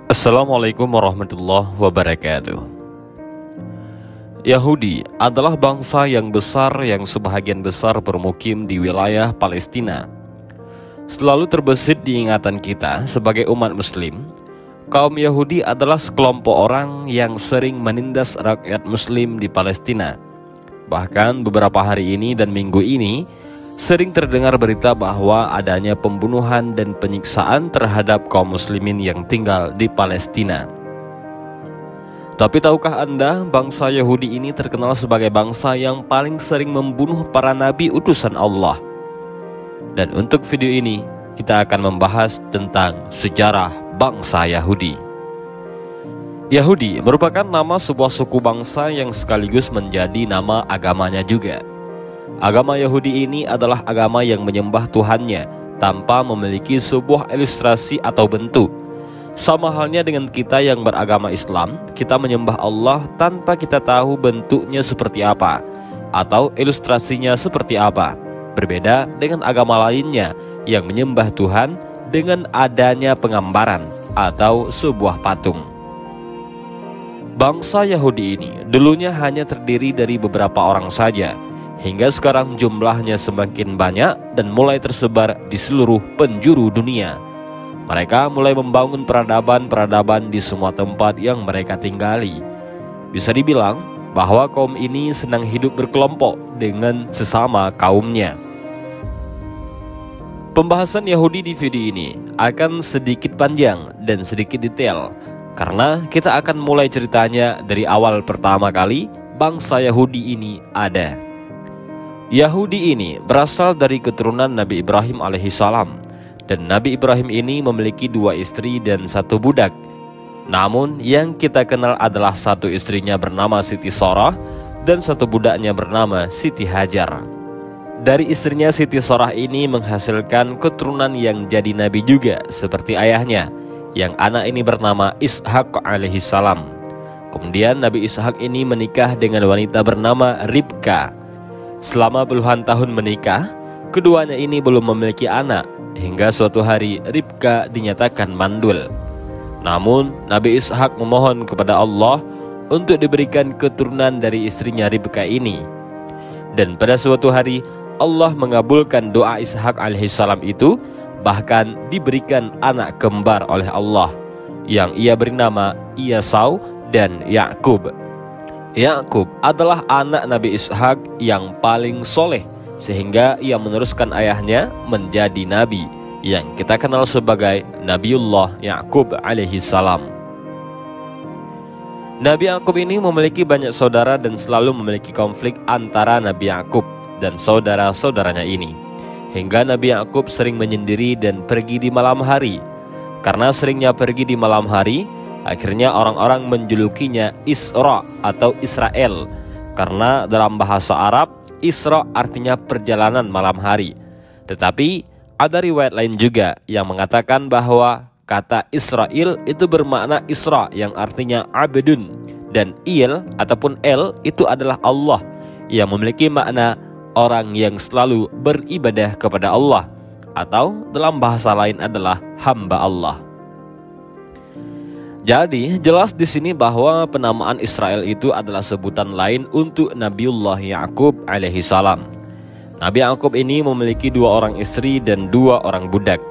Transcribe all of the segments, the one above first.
Assalamualaikum warahmatullahi wabarakatuh. Yahudi adalah bangsa yang besar yang sebahagian besar bermukim di wilayah Palestina. Selalu terbesit di ingatan kita sebagai umat muslim, kaum Yahudi adalah sekelompok orang yang sering menindas rakyat muslim di Palestina. Bahkan beberapa hari ini dan minggu ini sering terdengar berita bahwa adanya pembunuhan dan penyiksaan terhadap kaum muslimin yang tinggal di Palestina. Tapi tahukah Anda, bangsa Yahudi ini terkenal sebagai bangsa yang paling sering membunuh para nabi utusan Allah. Dan untuk video ini, kita akan membahas tentang sejarah bangsa Yahudi. Yahudi merupakan nama sebuah suku bangsa yang sekaligus menjadi nama agamanya juga. Agama Yahudi ini adalah agama yang menyembah Tuhannya tanpa memiliki sebuah ilustrasi atau bentuk. Sama halnya dengan kita yang beragama Islam, kita menyembah Allah tanpa kita tahu bentuknya seperti apa atau ilustrasinya seperti apa. Berbeda dengan agama lainnya yang menyembah Tuhan dengan adanya penggambaran atau sebuah patung. Bangsa Yahudi ini dulunya hanya terdiri dari beberapa orang saja. Hingga sekarang jumlahnya semakin banyak dan mulai tersebar di seluruh penjuru dunia. Mereka mulai membangun peradaban-peradaban di semua tempat yang mereka tinggali. Bisa dibilang bahwa kaum ini senang hidup berkelompok dengan sesama kaumnya. Pembahasan Yahudi di video ini akan sedikit panjang dan sedikit detail, karena kita akan mulai ceritanya dari awal pertama kali bangsa Yahudi ini ada. Yahudi ini berasal dari keturunan Nabi Ibrahim alaihissalam, dan Nabi Ibrahim ini memiliki 2 istri dan 1 budak. Namun yang kita kenal adalah satu istrinya bernama Siti Sorah dan 1 budaknya bernama Siti Hajar. Dari istrinya Siti Sorah ini menghasilkan keturunan yang jadi nabi juga seperti ayahnya, yang anak ini bernama Ishak alaihissalam. Kemudian Nabi Ishak ini menikah dengan wanita bernama Ribka. Selama puluhan tahun menikah, keduanya ini belum memiliki anak, hingga suatu hari Ribka dinyatakan mandul. Namun Nabi Ishak memohon kepada Allah untuk diberikan keturunan dari istrinya Ribka ini. Dan pada suatu hari Allah mengabulkan doa Ishak alaihissalam itu, bahkan diberikan anak kembar oleh Allah, yang ia beri nama Yesau dan Yakub. Yakub adalah anak Nabi Ishak yang paling soleh, sehingga ia meneruskan ayahnya menjadi nabi yang kita kenal sebagai Nabiullah Yakub alaihissalam. Nabi Yakub ini memiliki banyak saudara dan selalu memiliki konflik antara Nabi Yakub dan saudara-saudaranya ini, hingga Nabi Yakub sering menyendiri dan pergi di malam hari. Karena seringnya pergi di malam hari, akhirnya orang-orang menjulukinya Isra atau Israel, karena dalam bahasa Arab Isra artinya perjalanan malam hari. Tetapi ada riwayat lain juga yang mengatakan bahwa kata Israel itu bermakna Isra yang artinya abdun, dan il ataupun el itu adalah Allah yang memiliki makna orang yang selalu beribadah kepada Allah, atau dalam bahasa lain adalah hamba Allah. Jadi jelas di sini bahwa penamaan Israel itu adalah sebutan lain untuk Nabiullah Yakub alaihissalam. Nabi Yakub ini memiliki 2 orang istri dan 2 orang budak.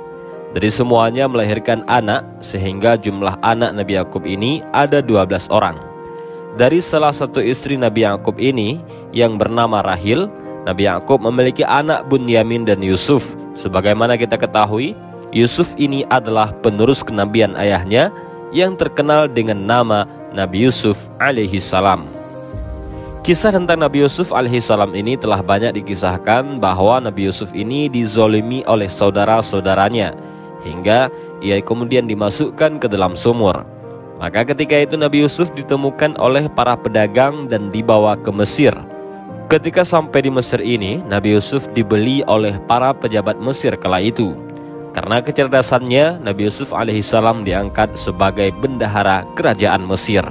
Dari semuanya melahirkan anak, sehingga jumlah anak Nabi Yakub ini ada 12 orang. Dari salah satu istri Nabi Yakub ini yang bernama Rahil, Nabi Yakub memiliki anak Bunyamin dan Yusuf. Sebagaimana kita ketahui, Yusuf ini adalah penerus kenabian ayahnya yang terkenal dengan nama Nabi Yusuf alaihissalam. Kisah tentang Nabi Yusuf alaihissalam ini telah banyak dikisahkan bahwa Nabi Yusuf ini dizolimi oleh saudara-saudaranya, hingga ia kemudian dimasukkan ke dalam sumur. Maka ketika itu Nabi Yusuf ditemukan oleh para pedagang dan dibawa ke Mesir. Ketika sampai di Mesir ini, Nabi Yusuf dibeli oleh para pejabat Mesir kala itu. Karena kecerdasannya, Nabi Yusuf alaihissalam diangkat sebagai bendahara kerajaan Mesir.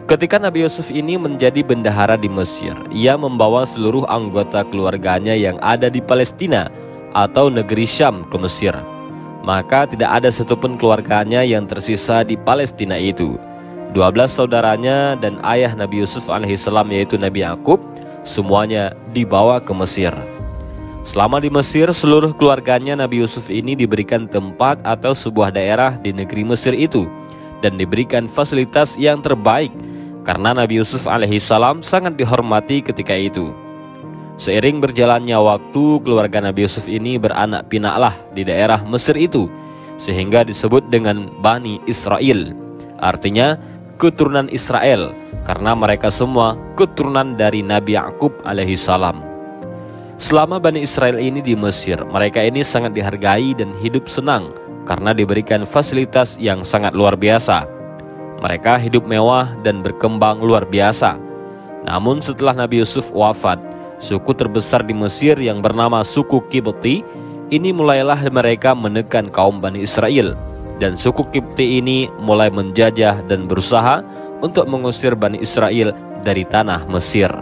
Ketika Nabi Yusuf ini menjadi bendahara di Mesir, ia membawa seluruh anggota keluarganya yang ada di Palestina atau negeri Syam ke Mesir. maka tidak ada satupun keluarganya yang tersisa di Palestina itu. 12 saudaranya dan ayah Nabi Yusuf alaihissalam yaitu Nabi Yakub semuanya dibawa ke Mesir. Selama di Mesir, seluruh keluarganya Nabi Yusuf ini diberikan tempat atau sebuah daerah di negeri Mesir itu dan diberikan fasilitas yang terbaik karena Nabi Yusuf alaihissalam sangat dihormati ketika itu. Seiring berjalannya waktu, keluarga Nabi Yusuf ini beranak pinaklah di daerah Mesir itu sehingga disebut dengan Bani Israel, artinya keturunan Israel, karena mereka semua keturunan dari Nabi Yakub alaihissalam. Selama Bani Israel ini di Mesir, mereka ini sangat dihargai dan hidup senang karena diberikan fasilitas yang sangat luar biasa. Mereka hidup mewah dan berkembang luar biasa. Namun setelah Nabi Yusuf wafat, suku terbesar di Mesir yang bernama suku Kipti ini mulailah mereka menekan kaum Bani Israel, dan suku Kipti ini mulai menjajah dan berusaha untuk mengusir Bani Israel dari tanah Mesir.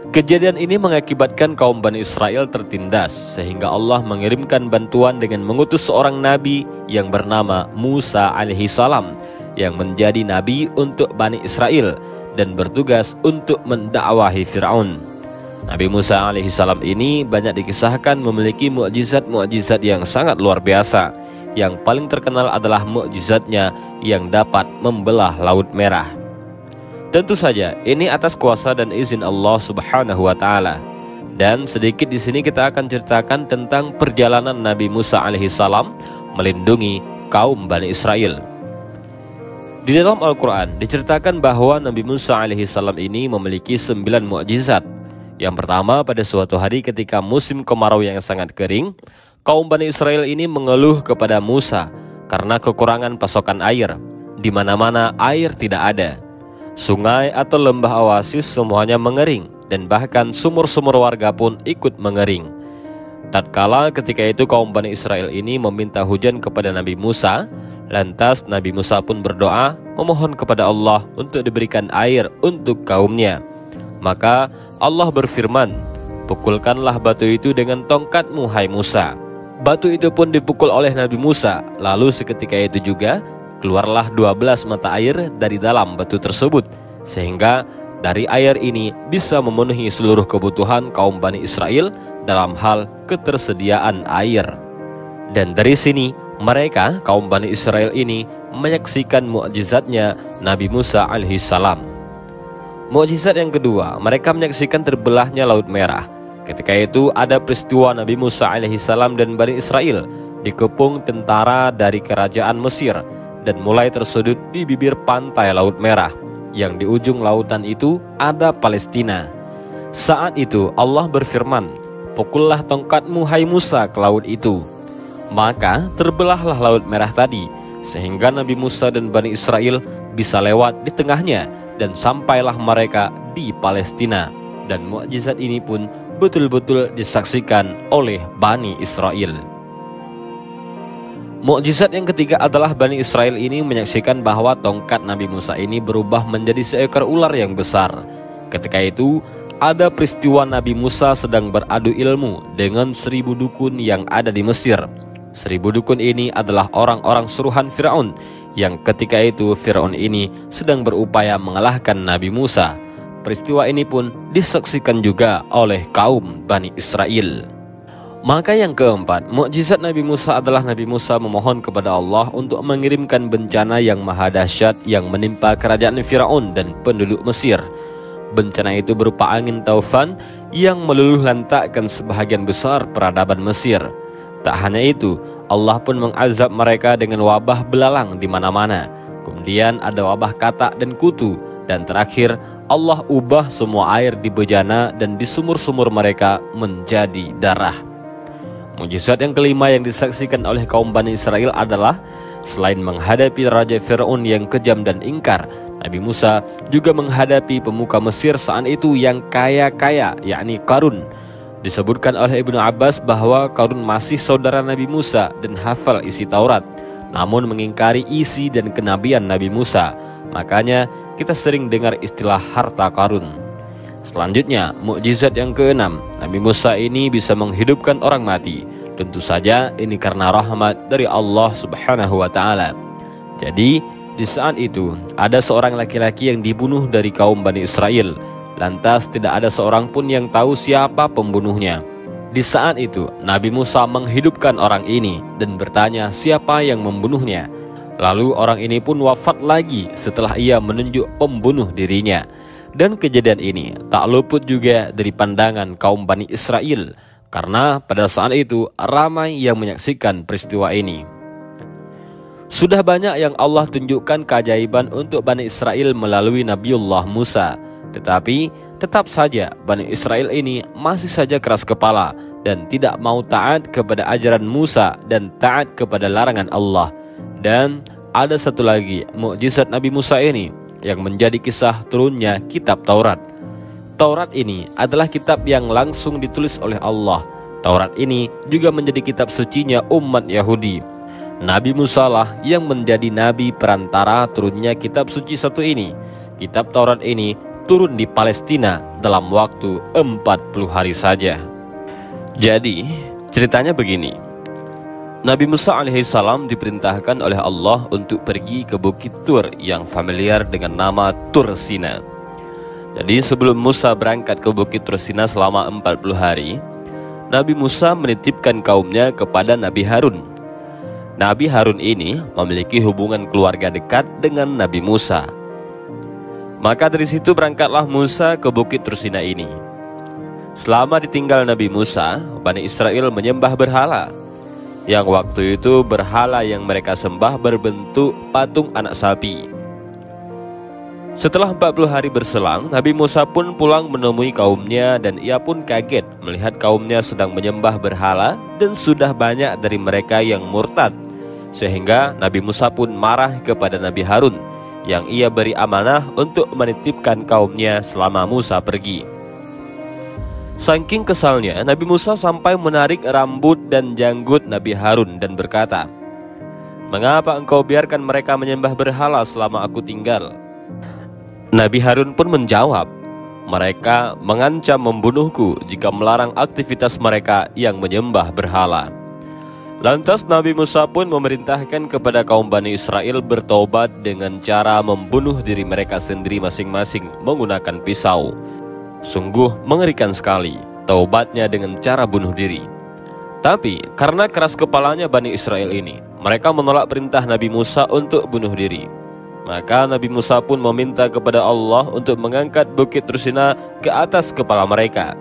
Kejadian ini mengakibatkan kaum Bani Israel tertindas sehingga Allah mengirimkan bantuan dengan mengutus seorang nabi yang bernama Musa alaihissalam yang menjadi nabi untuk Bani Israel dan bertugas untuk mendakwahi Fir'aun. Nabi Musa alaihissalam ini banyak dikisahkan memiliki mukjizat-mukjizat yang sangat luar biasa. Yang paling terkenal adalah mukjizatnya yang dapat membelah Laut Merah. Tentu saja ini atas kuasa dan izin Allah Subhanahu wa taala. Dan sedikit di sini kita akan ceritakan tentang perjalanan Nabi Musa alaihissalam melindungi kaum Bani Israel. Di dalam Al-Quran diceritakan bahwa Nabi Musa alaihissalam ini memiliki 9 mukjizat. Yang pertama, pada suatu hari ketika musim kemarau yang sangat kering, kaum Bani Israel ini mengeluh kepada Musa karena kekurangan pasokan air. Di mana-mana air tidak ada. Sungai atau lembah oasis semuanya mengering dan bahkan sumur-sumur warga pun ikut mengering. Tatkala ketika itu kaum Bani Israel ini meminta hujan kepada Nabi Musa, lantas Nabi Musa pun berdoa memohon kepada Allah untuk diberikan air untuk kaumnya. Maka Allah berfirman, "Pukulkanlah batu itu dengan tongkatmu, hai Musa." Batu itu pun dipukul oleh Nabi Musa. Lalu seketika itu juga keluarlah 12 mata air dari dalam batu tersebut, sehingga dari air ini bisa memenuhi seluruh kebutuhan kaum Bani Israel dalam hal ketersediaan air. Dan dari sini mereka, kaum Bani Israel ini, menyaksikan mukjizatnya Nabi Musa alaihissalam. Mukjizat yang kedua, mereka menyaksikan terbelahnya Laut Merah. Ketika itu ada peristiwa Nabi Musa alaihissalam dan Bani Israel dikepung tentara dari kerajaan Mesir dan mulai tersudut di bibir pantai Laut Merah, yang di ujung lautan itu ada Palestina. Saat itu Allah berfirman, "Pukullah tongkatmu, hai Musa, ke laut itu." Maka terbelahlah Laut Merah tadi, sehingga Nabi Musa dan Bani Israel bisa lewat di tengahnya dan sampailah mereka di Palestina. Dan mukjizat ini pun betul-betul disaksikan oleh Bani Israel. Mukjizat yang ketiga adalah Bani Israel ini menyaksikan bahwa tongkat Nabi Musa ini berubah menjadi seekor ular yang besar. Ketika itu ada peristiwa Nabi Musa sedang beradu ilmu dengan 1000 dukun yang ada di Mesir. 1000 dukun ini adalah orang-orang suruhan Fir'aun, yang ketika itu Fir'aun ini sedang berupaya mengalahkan Nabi Musa. Peristiwa ini pun disaksikan juga oleh kaum Bani Israel. Maka yang keempat, mukjizat Nabi Musa adalah Nabi Musa memohon kepada Allah untuk mengirimkan bencana yang maha dahsyat yang menimpa kerajaan Fir'aun dan penduduk Mesir. Bencana itu berupa angin taufan yang meluluh lantakkan sebahagian besar peradaban Mesir. Tak hanya itu, Allah pun mengazab mereka dengan wabah belalang di mana-mana. Kemudian ada wabah katak dan kutu, dan terakhir Allah ubah semua air di bejana dan di sumur-sumur mereka menjadi darah. Mukjizat yang kelima yang disaksikan oleh kaum Bani Israel adalah selain menghadapi Raja Fir'aun yang kejam dan ingkar, Nabi Musa juga menghadapi pemuka Mesir saat itu yang kaya-kaya, yakni Qarun. Disebutkan oleh Ibnu Abbas bahwa Qarun masih saudara Nabi Musa dan hafal isi Taurat, namun mengingkari isi dan kenabian Nabi Musa. Makanya kita sering dengar istilah harta Qarun. Selanjutnya, mukjizat yang keenam, Nabi Musa ini bisa menghidupkan orang mati. Tentu saja ini karena rahmat dari Allah Subhanahu wa Ta'ala. Jadi di saat itu ada seorang laki-laki yang dibunuh dari kaum Bani Israel. Lantas tidak ada seorang pun yang tahu siapa pembunuhnya. Di saat itu Nabi Musa menghidupkan orang ini dan bertanya siapa yang membunuhnya. Lalu orang ini pun wafat lagi setelah ia menunjuk pembunuh dirinya. Dan kejadian ini tak luput juga dari pandangan kaum Bani Israel, karena pada saat itu ramai yang menyaksikan peristiwa ini. Sudah banyak yang Allah tunjukkan keajaiban untuk Bani Israel melalui Nabiullah Musa. Tetapi tetap saja Bani Israel ini masih saja keras kepala dan tidak mau taat kepada ajaran Musa dan taat kepada larangan Allah. Dan ada satu lagi mukjizat Nabi Musa ini yang menjadi kisah turunnya kitab Taurat. Taurat ini adalah kitab yang langsung ditulis oleh Allah. Taurat ini juga menjadi kitab sucinya umat Yahudi. Nabi Musa lah yang menjadi nabi perantara turunnya kitab suci satu ini. Kitab Taurat ini turun di Palestina dalam waktu 40 hari saja. Jadi ceritanya begini. Nabi Musa alaihissalam diperintahkan oleh Allah untuk pergi ke Bukit Tur yang familiar dengan nama Tur Sina. Jadi sebelum Musa berangkat ke Bukit Tur Sina selama 40 hari, Nabi Musa menitipkan kaumnya kepada Nabi Harun. Nabi Harun ini memiliki hubungan keluarga dekat dengan Nabi Musa. Maka dari situ berangkatlah Musa ke Bukit Tur Sina ini. Selama ditinggal Nabi Musa, Bani Israel menyembah berhala. Yang waktu itu berhala yang mereka sembah berbentuk patung anak sapi. Setelah 40 hari berselang, Nabi Musa pun pulang menemui kaumnya dan ia pun kaget melihat kaumnya sedang menyembah berhala dan sudah banyak dari mereka yang murtad. Sehingga Nabi Musa pun marah kepada Nabi Harun yang ia beri amanah untuk menitipkan kaumnya selama Musa pergi. Saking kesalnya, Nabi Musa sampai menarik rambut dan janggut Nabi Harun dan berkata, "Mengapa engkau biarkan mereka menyembah berhala selama aku tinggal?" Nabi Harun pun menjawab, "Mereka mengancam membunuhku jika melarang aktivitas mereka yang menyembah berhala." Lantas Nabi Musa pun memerintahkan kepada kaum Bani Israel bertobat dengan cara membunuh diri mereka sendiri masing-masing menggunakan pisau. Sungguh mengerikan sekali taubatnya dengan cara bunuh diri. Tapi karena keras kepalanya Bani Israel ini, mereka menolak perintah Nabi Musa untuk bunuh diri. Maka Nabi Musa pun meminta kepada Allah untuk mengangkat Bukit Tur Sina ke atas kepala mereka.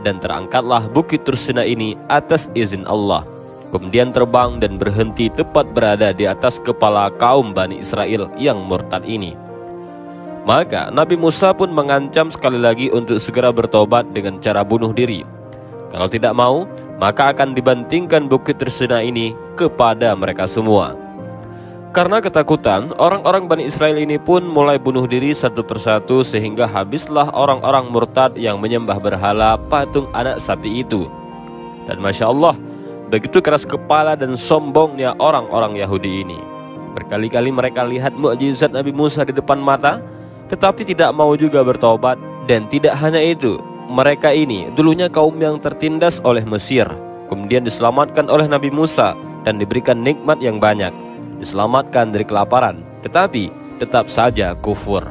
Dan terangkatlah Bukit Tur Sina ini atas izin Allah. Kemudian terbang dan berhenti tepat berada di atas kepala kaum Bani Israel yang murtad ini. Maka Nabi Musa pun mengancam sekali lagi untuk segera bertobat dengan cara bunuh diri. Kalau tidak mau, maka akan dibantingkan Bukit Tur Sina ini kepada mereka semua. Karena ketakutan, orang-orang Bani Israel ini pun mulai bunuh diri satu persatu sehingga habislah orang-orang murtad yang menyembah berhala patung anak sapi itu. Dan Masya Allah, begitu keras kepala dan sombongnya orang-orang Yahudi ini. Berkali-kali mereka lihat mukjizat Nabi Musa di depan mata, tetapi tidak mau juga bertobat. Dan tidak hanya itu, mereka ini dulunya kaum yang tertindas oleh Mesir, kemudian diselamatkan oleh Nabi Musa dan diberikan nikmat yang banyak, diselamatkan dari kelaparan, tetapi tetap saja kufur.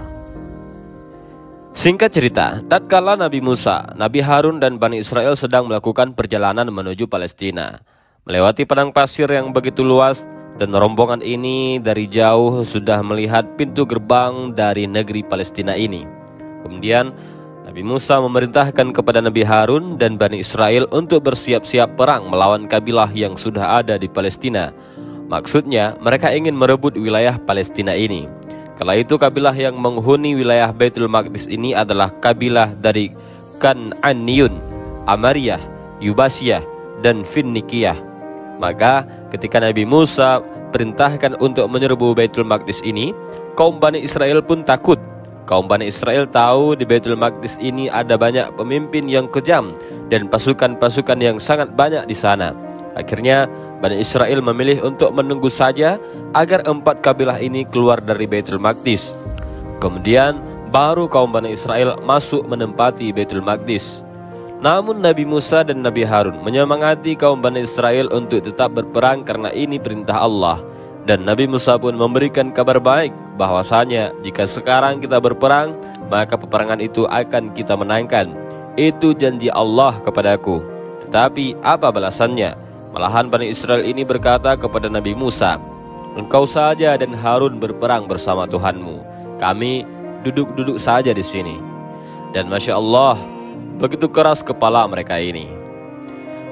Singkat cerita, tatkala Nabi Musa, Nabi Harun dan Bani Israel sedang melakukan perjalanan menuju Palestina, melewati padang pasir yang begitu luas, dan rombongan ini dari jauh sudah melihat pintu gerbang dari negeri Palestina ini. Kemudian Nabi Musa memerintahkan kepada Nabi Harun dan Bani Israel untuk bersiap-siap perang melawan kabilah yang sudah ada di Palestina. Maksudnya mereka ingin merebut wilayah Palestina ini. Kala itu kabilah yang menghuni wilayah Baitul Maqdis ini adalah kabilah dari Kan'aniyun, Amariyah, Yubasiyah, dan Finnikiyah. Maka ketika Nabi Musa perintahkan untuk menyerbu Baitul Maqdis ini, kaum Bani Israel pun takut. Kaum Bani Israel tahu di Baitul Maqdis ini ada banyak pemimpin yang kejam dan pasukan-pasukan yang sangat banyak di sana. Akhirnya Bani Israel memilih untuk menunggu saja agar 4 kabilah ini keluar dari Baitul Maqdis. Kemudian baru kaum Bani Israel masuk menempati Baitul Maqdis. Namun Nabi Musa dan Nabi Harun menyemangati kaum Bani Israel untuk tetap berperang karena ini perintah Allah. Dan Nabi Musa pun memberikan kabar baik bahwasanya jika sekarang kita berperang, maka peperangan itu akan kita menangkan. Itu janji Allah kepadaku. Tetapi apa balasannya? Malahan Bani Israel ini berkata kepada Nabi Musa, "Engkau saja dan Harun berperang bersama Tuhanmu. Kami duduk-duduk saja di sini." Dan Masya Allah, begitu keras kepala mereka ini.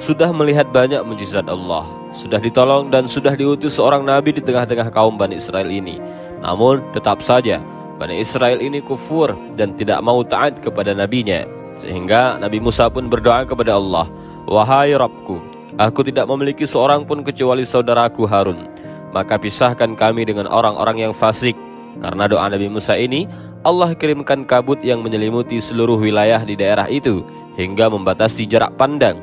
Sudah melihat banyak mujizat Allah, sudah ditolong dan sudah diutus seorang nabi di tengah-tengah kaum Bani Israel ini. Namun tetap saja Bani Israel ini kufur dan tidak mau taat kepada nabinya. Sehingga Nabi Musa pun berdoa kepada Allah, "Wahai Rabbku, aku tidak memiliki seorang pun kecuali saudaraku Harun. Maka pisahkan kami dengan orang-orang yang fasik." Karena doa Nabi Musa ini, Allah kirimkan kabut yang menyelimuti seluruh wilayah di daerah itu hingga membatasi jarak pandang.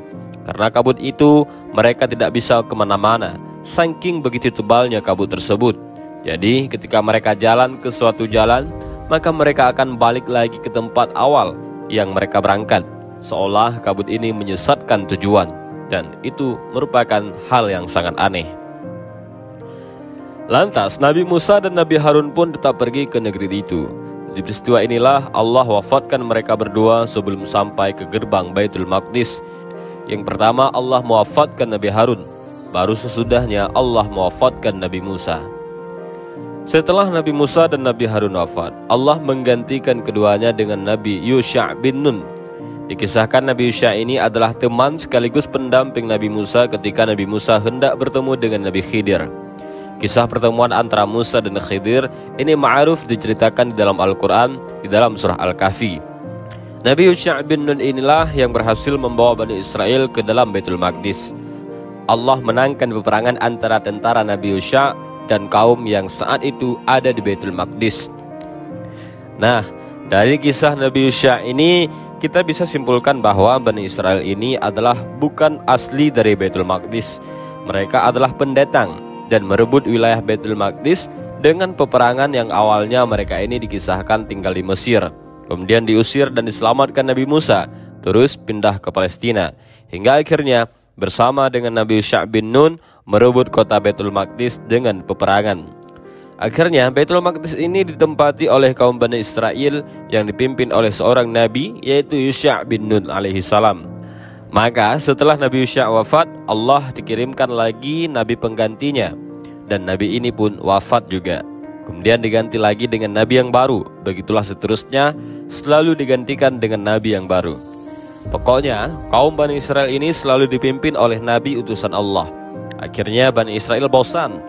Karena kabut itu, mereka tidak bisa kemana-mana, saking begitu tebalnya kabut tersebut. Jadi ketika mereka jalan ke suatu jalan, maka mereka akan balik lagi ke tempat awal yang mereka berangkat, seolah kabut ini menyesatkan tujuan. Dan itu merupakan hal yang sangat aneh. Lantas Nabi Musa dan Nabi Harun pun tetap pergi ke negeri itu. Di peristiwa inilah Allah wafatkan mereka berdua sebelum sampai ke gerbang Baitul Maqdis. Yang pertama Allah mewafatkan Nabi Harun, baru sesudahnya Allah mewafatkan Nabi Musa. Setelah Nabi Musa dan Nabi Harun wafat, Allah menggantikan keduanya dengan Nabi Yusha' bin Nun. Dikisahkan Nabi Yusha' ini adalah teman sekaligus pendamping Nabi Musa ketika Nabi Musa hendak bertemu dengan Nabi Khidir. Kisah pertemuan antara Musa dan Khidir ini ma'ruf diceritakan di dalam Al-Quran, di dalam surah Al-Kahfi. Nabi Yusha' bin Nun inilah yang berhasil membawa Bani Israel ke dalam Baitul Maqdis. Allah menangkan peperangan antara tentara Nabi Yusha' dan kaum yang saat itu ada di Baitul Maqdis. Nah, dari kisah Nabi Yusha' ini kita bisa simpulkan bahwa Bani Israel ini adalah bukan asli dari Baitul Maqdis. Mereka adalah pendatang dan merebut wilayah Baitul Maqdis dengan peperangan yang awalnya mereka ini dikisahkan tinggal di Mesir, kemudian diusir dan diselamatkan Nabi Musa, terus pindah ke Palestina, hingga akhirnya bersama dengan Nabi Yusha' bin Nun merebut kota Baitul Maqdis dengan peperangan. Akhirnya Baitul Maqdis ini ditempati oleh kaum Bani Israel yang dipimpin oleh seorang nabi, yaitu Yusha' bin Nun alaihi salam. Maka setelah Nabi Yusha' wafat, Allah dikirimkan lagi nabi penggantinya, dan nabi ini pun wafat juga. Kemudian diganti lagi dengan nabi yang baru. Begitulah seterusnya, selalu digantikan dengan nabi yang baru. Pokoknya kaum Bani Israel ini selalu dipimpin oleh nabi utusan Allah. Akhirnya Bani Israel bosan,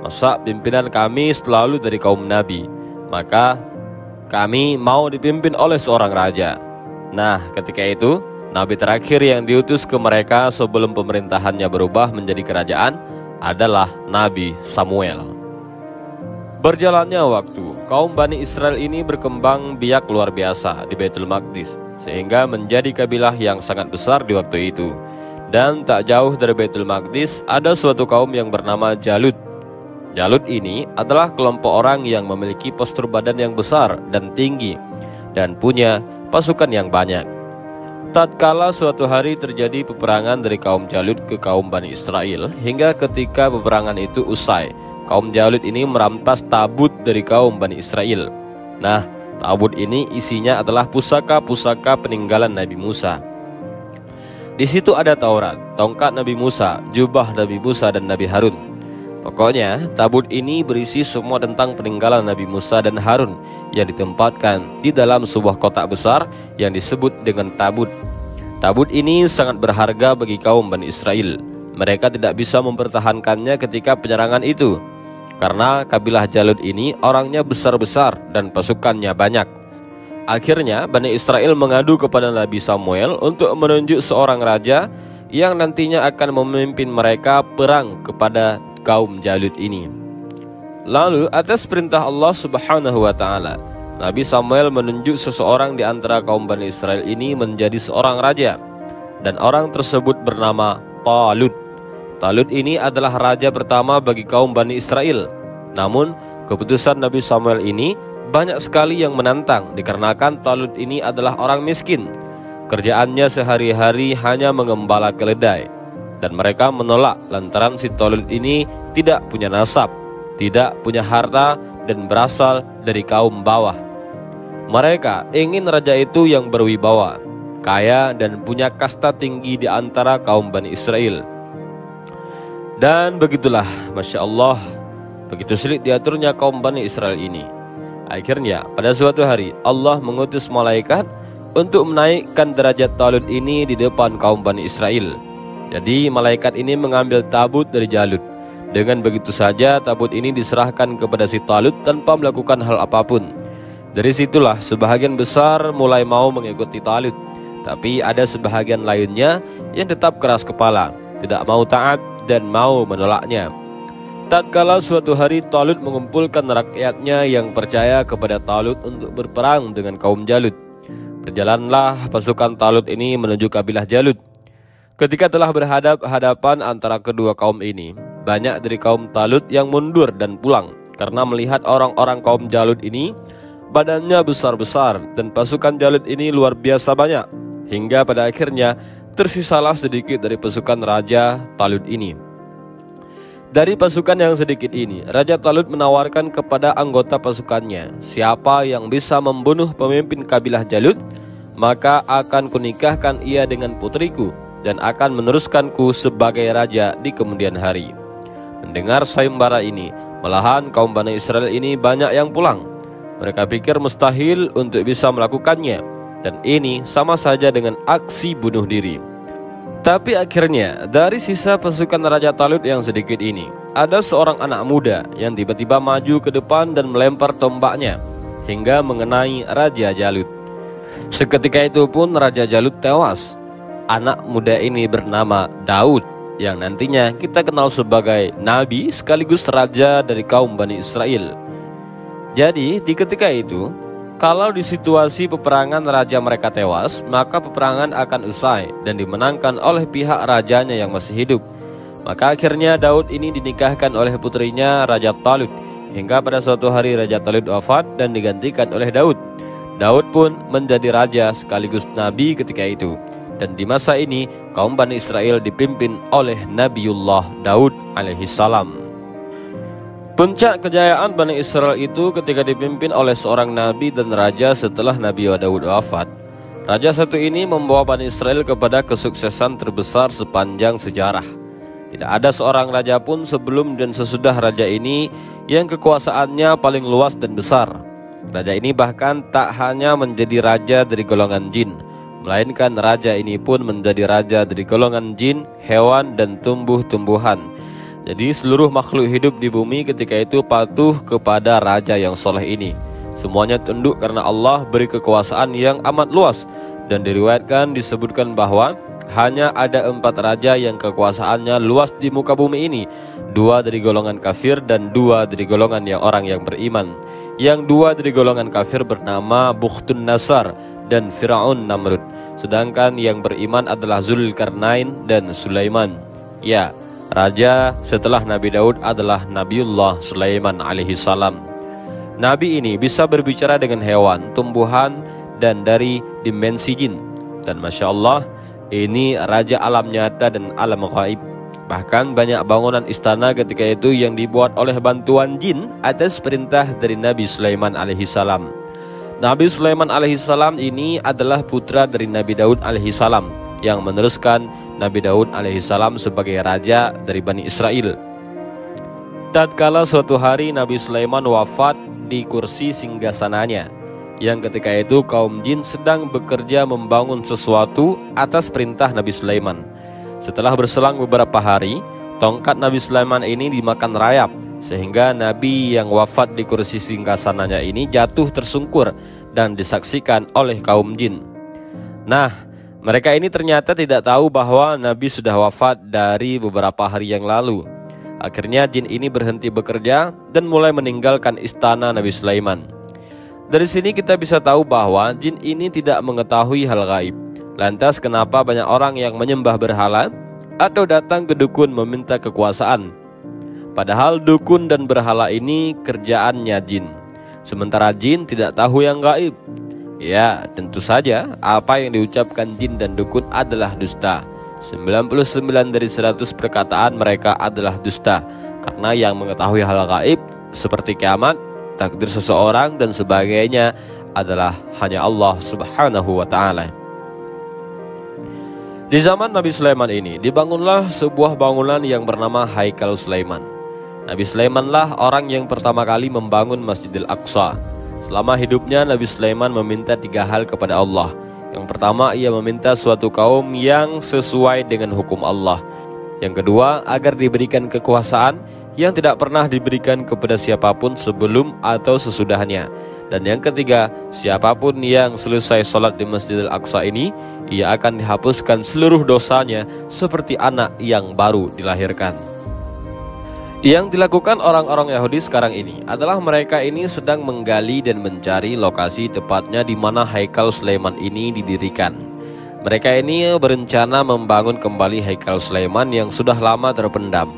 masa pimpinan kami selalu dari kaum nabi, maka kami mau dipimpin oleh seorang raja. Nah, ketika itu nabi terakhir yang diutus ke mereka sebelum pemerintahannya berubah menjadi kerajaan adalah Nabi Samuel. Berjalannya waktu, kaum Bani Israel ini berkembang biak luar biasa di Baitul Maqdis, sehingga menjadi kabilah yang sangat besar di waktu itu. Dan tak jauh dari Baitul Maqdis ada suatu kaum yang bernama Jalut. Jalut ini adalah kelompok orang yang memiliki postur badan yang besar dan tinggi dan punya pasukan yang banyak. Tatkala suatu hari terjadi peperangan dari kaum Jalut ke kaum Bani Israel, hingga ketika peperangan itu usai, kaum Jalut ini merampas tabut dari kaum Bani Israel. Nah, tabut ini isinya adalah pusaka-pusaka peninggalan Nabi Musa. Di situ ada Taurat, tongkat Nabi Musa, jubah Nabi Musa dan Nabi Harun. Pokoknya tabut ini berisi semua tentang peninggalan Nabi Musa dan Harun yang ditempatkan di dalam sebuah kotak besar yang disebut dengan tabut. Tabut ini sangat berharga bagi kaum Bani Israel. Mereka tidak bisa mempertahankannya ketika penyerangan itu, karena kabilah Jalut ini orangnya besar-besar dan pasukannya banyak. Akhirnya Bani Israel mengadu kepada Nabi Samuel untuk menunjuk seorang raja yang nantinya akan memimpin mereka perang kepada kaum Jalut ini. Lalu atas perintah Allah Subhanahu wa Ta'ala, Nabi Samuel menunjuk seseorang di antara kaum Bani Israel ini menjadi seorang raja, dan orang tersebut bernama Talut. Talut ini adalah raja pertama bagi kaum Bani Israel. Namun keputusan Nabi Samuel ini banyak sekali yang menantang, dikarenakan Talut ini adalah orang miskin. Kerjaannya sehari-hari hanya mengembala keledai, dan mereka menolak lantaran si Talut ini tidak punya nasab, tidak punya harta, dan berasal dari kaum bawah. Mereka ingin raja itu yang berwibawa, kaya, dan punya kasta tinggi di antara kaum Bani Israel. Dan begitulah, Masya Allah, begitu sulit diaturnya kaum Bani Israel ini. Akhirnya pada suatu hari Allah mengutus malaikat untuk menaikkan derajat Talut ini di depan kaum Bani Israel. Jadi malaikat ini mengambil tabut dari Jalut. Dengan begitu saja tabut ini diserahkan kepada si Talut tanpa melakukan hal apapun. Dari situlah sebahagian besar mulai mau mengikuti Talut, tapi ada sebahagian lainnya yang tetap keras kepala, tidak mau taat dan mau menolaknya. Tatkala suatu hari Talut mengumpulkan rakyatnya yang percaya kepada Talut untuk berperang dengan kaum Jalut. Berjalanlah pasukan Talut ini menuju kabilah Jalut. Ketika telah berhadap-hadapan antara kedua kaum ini, banyak dari kaum Talut yang mundur dan pulang karena melihat orang-orang kaum Jalut ini badannya besar-besar dan pasukan Jalut ini luar biasa banyak, hingga pada akhirnya tersisalah sedikit dari pasukan Raja Talut ini. Dari pasukan yang sedikit ini, Raja Talut menawarkan kepada anggota pasukannya, siapa yang bisa membunuh pemimpin kabilah Jalut, maka akan kunikahkan ia dengan putriku dan akan meneruskanku sebagai raja di kemudian hari. Mendengar sayembara ini, malahan kaum Bani Israel ini banyak yang pulang. Mereka pikir mustahil untuk bisa melakukannya, dan ini sama saja dengan aksi bunuh diri. Tapi akhirnya dari sisa pasukan Raja Talut yang sedikit ini, ada seorang anak muda yang tiba-tiba maju ke depan dan melempar tombaknya hingga mengenai Raja Jalut. Seketika itu pun Raja Jalut tewas. Anak muda ini bernama Daud, yang nantinya kita kenal sebagai nabi sekaligus raja dari kaum Bani Israel. Jadi di ketika itu, kalau di situasi peperangan raja mereka tewas, maka peperangan akan usai dan dimenangkan oleh pihak rajanya yang masih hidup. Maka akhirnya Daud ini dinikahkan oleh putrinya Raja Talut, hingga pada suatu hari Raja Talut wafat dan digantikan oleh Daud. Daud pun menjadi raja sekaligus nabi ketika itu. Dan di masa ini kaum Bani Israel dipimpin oleh Nabiullah Daud alaihissalam. Puncak kejayaan Bani Israel itu ketika dipimpin oleh seorang nabi dan raja setelah Nabi Daud wafat. Raja satu ini membawa Bani Israel kepada kesuksesan terbesar sepanjang sejarah. Tidak ada seorang raja pun sebelum dan sesudah raja ini yang kekuasaannya paling luas dan besar. Raja ini bahkan tak hanya menjadi raja dari golongan jin, melainkan raja ini pun menjadi raja dari golongan jin, hewan, dan tumbuh-tumbuhan. Jadi seluruh makhluk hidup di bumi ketika itu patuh kepada raja yang soleh ini. Semuanya tunduk karena Allah beri kekuasaan yang amat luas. Dan diriwayatkan disebutkan bahwa hanya ada 4 raja yang kekuasaannya luas di muka bumi ini. 2 dari golongan kafir dan 2 dari golongan yang orang yang beriman. Yang 2 dari golongan kafir bernama Bukhtun Nasar dan Fir'aun Namrud. Sedangkan yang beriman adalah Zulkarnain dan Sulaiman. Ya, raja setelah Nabi Daud adalah Nabiullah Sulaiman alaihissalam. Nabi ini bisa berbicara dengan hewan, tumbuhan, dan dari dimensi jin. Dan Masya Allah, ini raja alam nyata dan alam gaib. Bahkan banyak bangunan istana ketika itu yang dibuat oleh bantuan jin atas perintah dari Nabi Sulaiman alaihissalam. Nabi Sulaiman alaihissalam ini adalah putra dari Nabi Daud alaihissalam, yang meneruskan Nabi Daud alaihissalam sebagai raja dari Bani Israel. Tatkala suatu hari Nabi Sulaiman wafat di kursi singgasananya, yang ketika itu kaum jin sedang bekerja membangun sesuatu atas perintah Nabi Sulaiman. Setelah berselang beberapa hari, tongkat Nabi Sulaiman ini dimakan rayap, sehingga Nabi yang wafat di kursi singgasananya ini jatuh tersungkur dan disaksikan oleh kaum jin. Nah, mereka ini ternyata tidak tahu bahwa Nabi sudah wafat dari beberapa hari yang lalu. Akhirnya jin ini berhenti bekerja dan mulai meninggalkan istana Nabi Sulaiman. Dari sini kita bisa tahu bahwa jin ini tidak mengetahui hal gaib. Lantas kenapa banyak orang yang menyembah berhala atau datang ke dukun meminta kekuasaan? Padahal dukun dan berhala ini kerjaannya jin. Sementara jin tidak tahu yang gaib. Ya, tentu saja apa yang diucapkan jin dan dukun adalah dusta. 99 dari 100 perkataan mereka adalah dusta, karena yang mengetahui hal gaib seperti kiamat, takdir seseorang dan sebagainya adalah hanya Allah Subhanahu wa ta'ala. Di zaman Nabi Sulaiman ini dibangunlah sebuah bangunan yang bernama Haikal Sulaiman. Nabi Sulaimanlah orang yang pertama kali membangun Masjidil Aqsa. Selama hidupnya Nabi Sulaiman meminta 3 hal kepada Allah. Yang pertama, ia meminta suatu kaum yang sesuai dengan hukum Allah. Yang kedua, agar diberikan kekuasaan yang tidak pernah diberikan kepada siapapun sebelum atau sesudahnya. Dan yang ketiga, siapapun yang selesai sholat di Masjidil Aqsa ini, ia akan dihapuskan seluruh dosanya seperti anak yang baru dilahirkan. Yang dilakukan orang-orang Yahudi sekarang ini adalah mereka ini sedang menggali dan mencari lokasi tepatnya di mana Haikal Sulaiman ini didirikan. Mereka ini berencana membangun kembali Haikal Sulaiman yang sudah lama terpendam.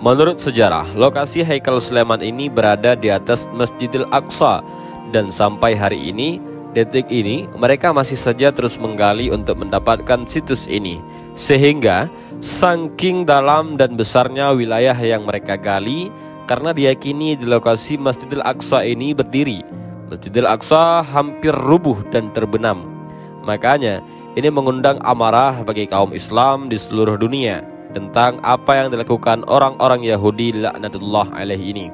Menurut sejarah, lokasi Haikal Sulaiman ini berada di atas Masjidil Aqsa, dan sampai hari ini, detik ini, mereka masih saja terus menggali untuk mendapatkan situs ini. Sehingga saking dalam dan besarnya wilayah yang mereka gali, karena diyakini di lokasi Masjidil Aqsa ini berdiri, Masjidil Aqsa hampir rubuh dan terbenam. Makanya ini mengundang amarah bagi kaum Islam di seluruh dunia tentang apa yang dilakukan orang-orang Yahudi laknatullah alaihi ini.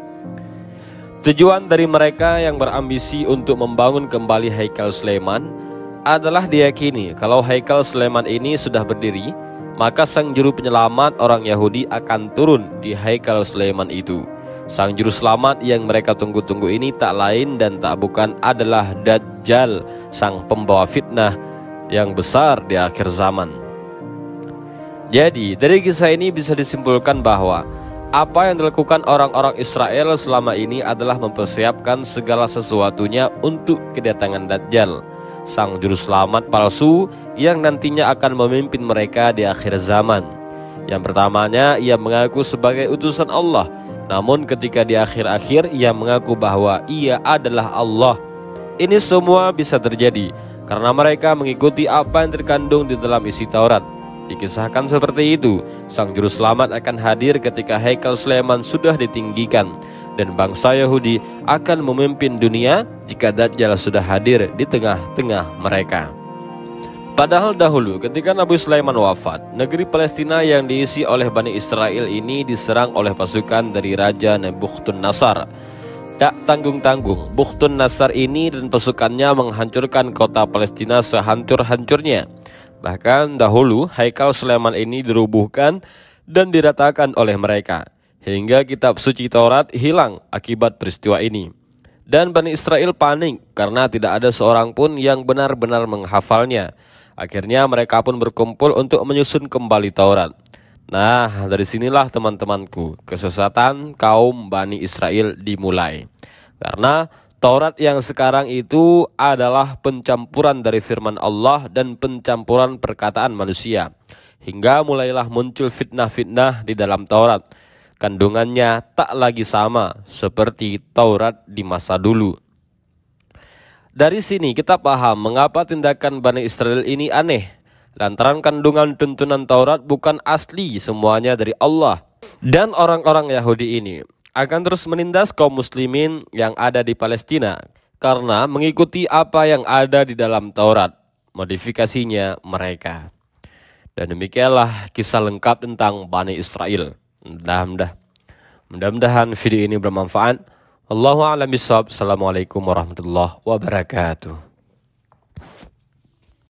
Tujuan dari mereka yang berambisi untuk membangun kembali Haikal Sulaiman adalah diyakini kalau Haikal Sulaiman ini sudah berdiri, maka sang juru penyelamat orang Yahudi akan turun di Haikal Sulaiman itu. Sang juru selamat yang mereka tunggu-tunggu ini tak lain dan tak bukan adalah Dajjal, sang pembawa fitnah yang besar di akhir zaman. Jadi dari kisah ini bisa disimpulkan bahwa apa yang dilakukan orang-orang Israel selama ini adalah mempersiapkan segala sesuatunya untuk kedatangan Dajjal, sang juru selamat palsu yang nantinya akan memimpin mereka di akhir zaman. Yang pertamanya, ia mengaku sebagai utusan Allah, namun ketika di akhir-akhir ia mengaku bahwa ia adalah Allah. Ini semua bisa terjadi karena mereka mengikuti apa yang terkandung di dalam isi Taurat. Dikisahkan seperti itu, sang juru selamat akan hadir ketika Haikal Sulaiman sudah ditinggikan, dan bangsa Yahudi akan memimpin dunia jika Dajjal sudah hadir di tengah-tengah mereka. Padahal dahulu ketika Nabi Sulaiman wafat, negeri Palestina yang diisi oleh Bani Israel ini diserang oleh pasukan dari Raja Nebuchadnezzar. Tak tanggung-tanggung, Bukhtunnassar ini dan pasukannya menghancurkan kota Palestina sehancur-hancurnya. Bahkan dahulu Haikal Sulaiman ini dirubuhkan dan diratakan oleh mereka, hingga kitab suci Taurat hilang akibat peristiwa ini. Dan Bani Israel panik karena tidak ada seorang pun yang benar-benar menghafalnya. Akhirnya mereka pun berkumpul untuk menyusun kembali Taurat. Nah, dari sinilah teman-temanku, kesesatan kaum Bani Israel dimulai. Karena Taurat yang sekarang itu adalah pencampuran dari firman Allah dan pencampuran perkataan manusia. Hingga mulailah muncul fitnah-fitnah di dalam Taurat. Kandungannya tak lagi sama seperti Taurat di masa dulu. Dari sini kita paham mengapa tindakan Bani Israel ini aneh. Lantaran kandungan tuntunan Taurat bukan asli semuanya dari Allah. Dan orang-orang Yahudi ini akan terus menindas kaum muslimin yang ada di Palestina karena mengikuti apa yang ada di dalam Taurat, modifikasinya mereka. Dan demikianlah kisah lengkap tentang Bani Israel. Mudah-mudahan video ini bermanfaat. Wallahu a'lam bishawab. Assalamualaikum warahmatullahi wabarakatuh.